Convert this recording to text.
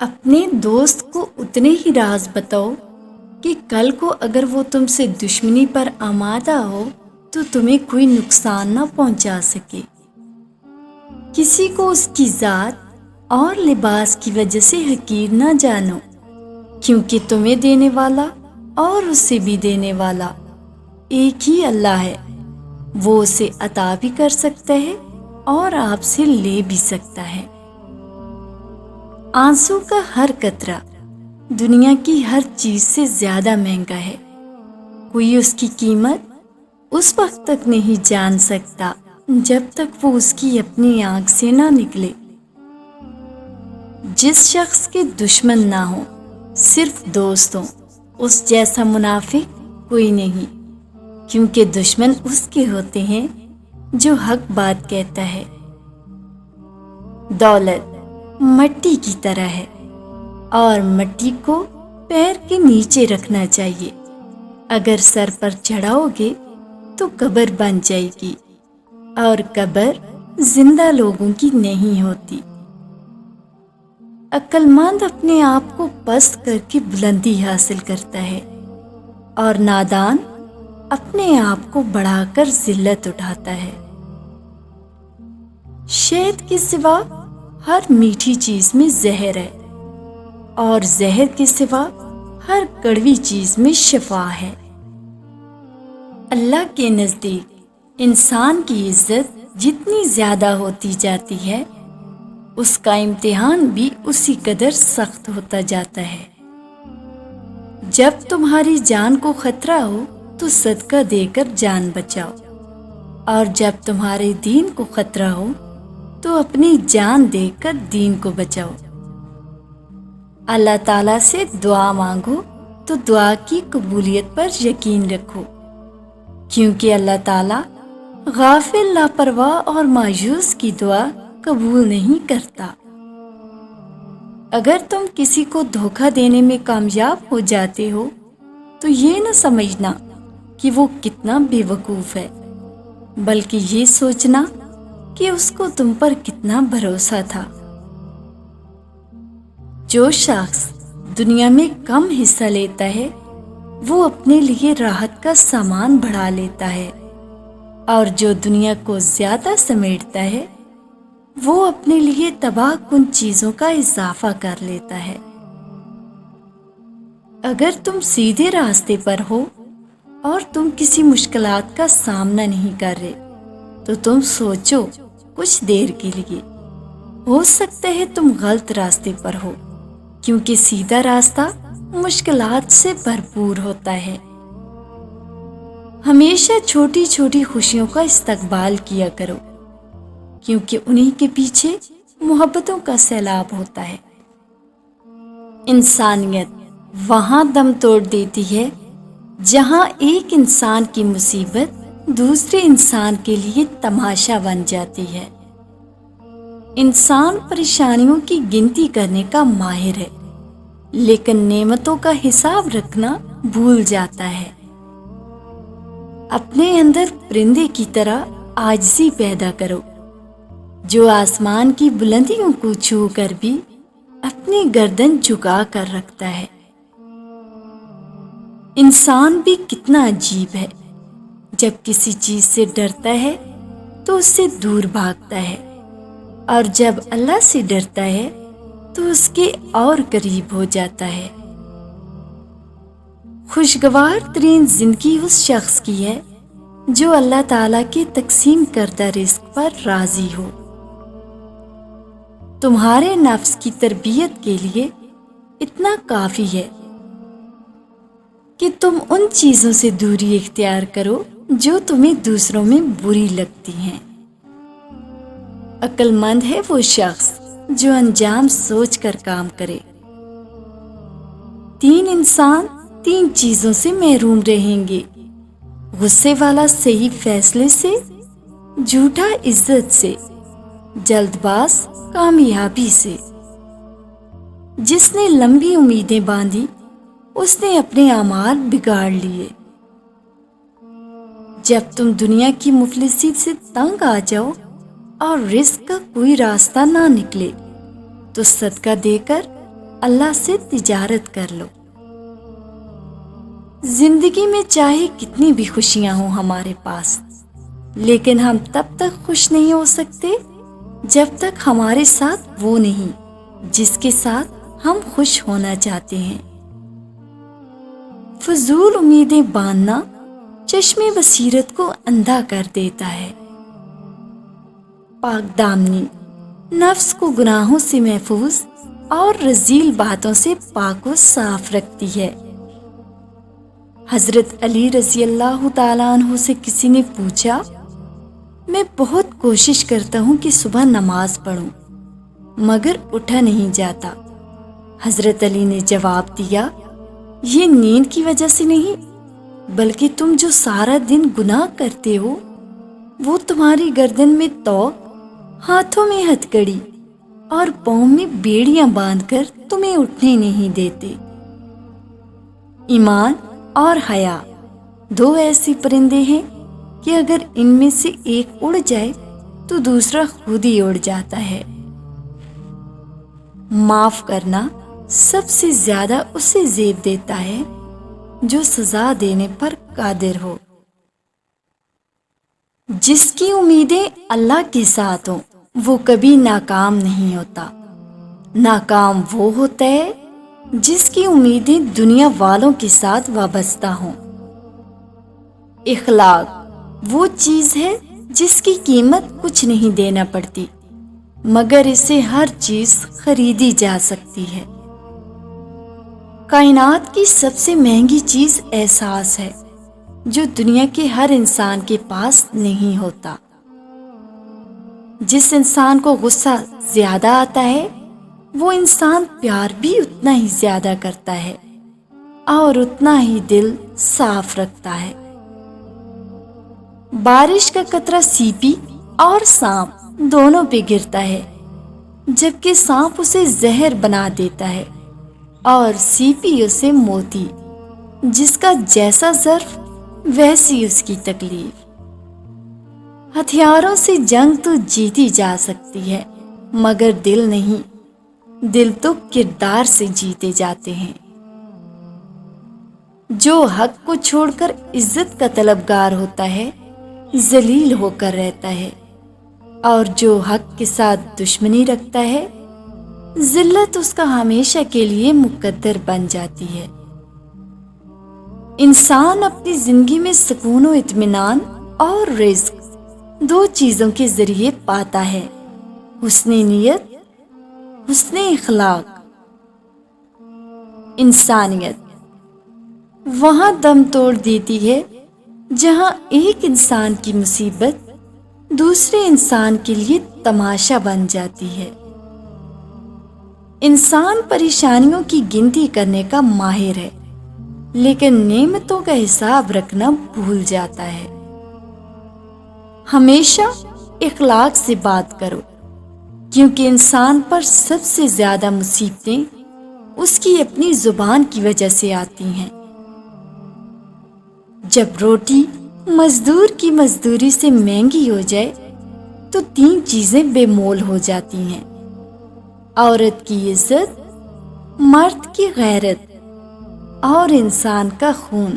اپنے دوست کو اتنے ہی راز بتاؤ کہ کل کو اگر وہ تم سے دشمنی پر آمادہ ہو تو تمہیں کوئی نقصان نہ پہنچا سکے۔ کسی کو اس کی ذات اور لباس کی وجہ سے حقیر نہ جانو، کیونکہ تمہیں دینے والا اور اسے بھی دینے والا ایک ہی اللہ ہے۔ وہ اسے عطا بھی کر سکتا ہے اور آپ سے لے بھی سکتا ہے۔ آنسو کا ہر قطرہ دنیا کی ہر چیز سے زیادہ مہنگا ہے۔ کوئی اس کی قیمت اس وقت تک نہیں جان سکتا جب تک وہ اس کی اپنی آنکھ سے نہ نکلے۔ جس شخص کے دشمن نہ ہو، صرف دوست ہوں، اس جیسا منافق کوئی نہیں، کیونکہ دشمن اس کے ہوتے ہیں جو حق بات کہتا ہے۔ دولت مٹی کی طرح ہے اور مٹی کو پیر کے نیچے رکھنا چاہیے۔ اگر سر پر چڑھاؤ گے تو قبر بن جائے گی، اور قبر زندہ لوگوں کی نہیں ہوتی۔ عقل مند اپنے آپ کو پست کر کے بلندی حاصل کرتا ہے، اور نادان اپنے آپ کو بڑھا کر ذلت اٹھاتا ہے۔ شہد کے سوا ہر میٹھی چیز میں زہر ہے، اور زہر کے سوا ہر کڑوی چیز میں شفا ہے۔ اللہ کے نزدیک انسان کی عزت جتنی زیادہ ہوتی جاتی ہے، اس کا امتحان بھی اسی قدر سخت ہوتا جاتا ہے۔ جب تمہاری جان کو خطرہ ہو تو صدقہ دے کر جان بچاؤ، اور جب تمہارے دین کو خطرہ ہو تو اپنی جان دے کر دین کو بچاؤ۔ اللہ تعالیٰ سے دعا مانگو تو دعا کی قبولیت پر یقین رکھو، کیونکہ اللہ تعالیٰ غافل، لاپرواہ اور مایوس کی دعا قبول نہیں کرتا۔ اگر تم کسی کو دھوکہ دینے میں کامیاب ہو جاتے ہو تو یہ نہ سمجھنا کہ وہ کتنا بے وقوف ہے، بلکہ یہ سوچنا کہ اس کو تم پر کتنا بھروسہ تھا۔ جو شخص دنیا میں کم حصہ لیتا ہے وہ اپنے لیے راحت کا سامان بڑھا لیتا ہے، اور جو دنیا کو زیادہ سمیٹتا ہے وہ اپنے لیے تباہ کن چیزوں کا اضافہ کر لیتا ہے۔ اگر تم سیدھے راستے پر ہو اور تم کسی مشکلات کا سامنا نہیں کر رہے تو تم سوچو کچھ دیر کے لیے، ہو سکتا ہے تم غلط راستے پر ہو، کیونکہ سیدھا راستہ مشکلات سے بھرپور ہوتا ہے۔ ہمیشہ چھوٹی چھوٹی خوشیوں کا استقبال کیا کرو، کیونکہ انہی کے پیچھے محبتوں کا سیلاب ہوتا ہے۔ انسانیت وہاں دم توڑ دیتی ہے جہاں ایک انسان کی مصیبت دوسرے انسان کے لیے تماشا بن جاتی ہے۔ انسان پریشانیوں کی گنتی کرنے کا ماہر ہے، لیکن نعمتوں کا حساب رکھنا بھول جاتا ہے۔ اپنے اندر پرندے کی طرح عاجزی پیدا کرو، جو آسمان کی بلندیوں کو چھو کر بھی اپنی گردن جھکا کر رکھتا ہے۔ انسان بھی کتنا عجیب ہے، جب کسی چیز سے ڈرتا ہے تو اس سے دور بھاگتا ہے، اور جب اللہ سے ڈرتا ہے تو اس کے اور قریب ہو جاتا ہے۔ خوشگوار ترین زندگی اس شخص کی ہے جو اللہ تعالیٰ کے تقسیم کردہ رزق پر راضی ہو۔ تمہارے نفس کی تربیت کے لیے اتنا کافی ہے کہ تم ان چیزوں سے دوری اختیار کرو جو تمہیں دوسروں میں بری لگتی ہیں۔ عقل مند ہے وہ شخص جو انجام سوچ کر کام کرے۔ 3 انسان 3 چیزوں سے محروم رہیں گے: غصے والا صحیح فیصلے سے، جھوٹا عزت سے، جلد باز کامیابی سے۔ جس نے لمبی امیدیں باندھی اس نے اپنے اعمال بگاڑ لیے۔ جب تم دنیا کی مفلسی سے تنگ آ جاؤ اور رزق کا کوئی راستہ نہ نکلے تو صدقہ دے کر اللہ سے تجارت کر لو۔ زندگی میں چاہے کتنی بھی خوشیاں ہوں ہمارے پاس، لیکن ہم تب تک خوش نہیں ہو سکتے جب تک ہمارے ساتھ وہ نہیں جس کے ساتھ ہم خوش ہونا چاہتے ہیں۔ فضول امیدیں باندھنا چشم بصیرت کو اندھا کر دیتا ہے۔ پاک دامنی نفس کو گناہوں سے محفوظ اور رذیل باتوں سے پاک و صاف رکھتی ہے۔ حضرت علی رضی اللہ تعالیٰ عنہ سے کسی نے پوچھا، میں بہت کوشش کرتا ہوں کہ صبح نماز پڑھوں مگر اٹھا نہیں جاتا۔ حضرت علی نے جواب دیا، یہ نیند کی وجہ سے نہیں بلکہ تم جو سارا دن گناہ کرتے ہو وہ تمہاری گردن میں توق، ہاتھوں میں ہتھکڑی اور پاؤں میں بیڑیاں باندھ کر تمہیں اٹھنے نہیں دیتے۔ ایمان اور حیا دو ایسے پرندے ہیں کہ اگر ان میں سے ایک اڑ جائے تو دوسرا خود ہی اڑ جاتا ہے۔ معاف کرنا سب سے زیادہ اسے زیب دیتا ہے جو سزا دینے پر قادر ہو۔ جس کی امیدیں اللہ کے ساتھ ہوں وہ کبھی ناکام نہیں ہوتا۔ ناکام وہ ہوتا ہے جس کی امیدیں دنیا والوں کے ساتھ وابستہ ہوں۔ اخلاق وہ چیز ہے جس کی قیمت کچھ نہیں دینا پڑتی مگر اسے ہر چیز خریدی جا سکتی ہے۔ کائنات کی سب سے مہنگی چیز احساس ہے جو دنیا کے ہر انسان کے پاس نہیں ہوتا۔ جس انسان کو غصہ زیادہ آتا ہے وہ انسان پیار بھی اتنا ہی زیادہ کرتا ہے اور اتنا ہی دل صاف رکھتا ہے۔ بارش کا قطرہ سیپی اور سانپ دونوں پہ گرتا ہے، جبکہ سانپ اسے زہر بنا دیتا ہے اور سیپی اسے موتی، جس کا جیسا ظرف ویسی اس کی تکلیف۔ ہتھیاروں سے جنگ تو جیتی جا سکتی ہے مگر دل نہیں، دل تو کردار سے جیتے جاتے ہیں۔ جو حق کو چھوڑ کر عزت کا طلبگار ہوتا ہے ذلیل ہو کر رہتا ہے، اور جو حق کے ساتھ دشمنی رکھتا ہے ذلت اس کا ہمیشہ کے لیے مقدر بن جاتی ہے۔ انسان اپنی زندگی میں سکون و اطمینان اور رزق دو چیزوں کے ذریعے پاتا ہے، حسن نیت، حسن اخلاق۔ انسانیت وہاں دم توڑ دیتی ہے جہاں ایک انسان کی مصیبت دوسرے انسان کے لیے تماشا بن جاتی ہے۔ انسان پریشانیوں کی گنتی کرنے کا ماہر ہے لیکن نعمتوں کا حساب رکھنا بھول جاتا ہے۔ ہمیشہ اخلاق سے بات کرو کیونکہ انسان پر سب سے زیادہ مصیبتیں اس کی اپنی زبان کی وجہ سے آتی ہیں۔ جب روٹی مزدور کی مزدوری سے مہنگی ہو جائے تو تین چیزیں بے مول ہو جاتی ہیں: عورت کی عزت، مرد کی غیرت اور انسان کا خون۔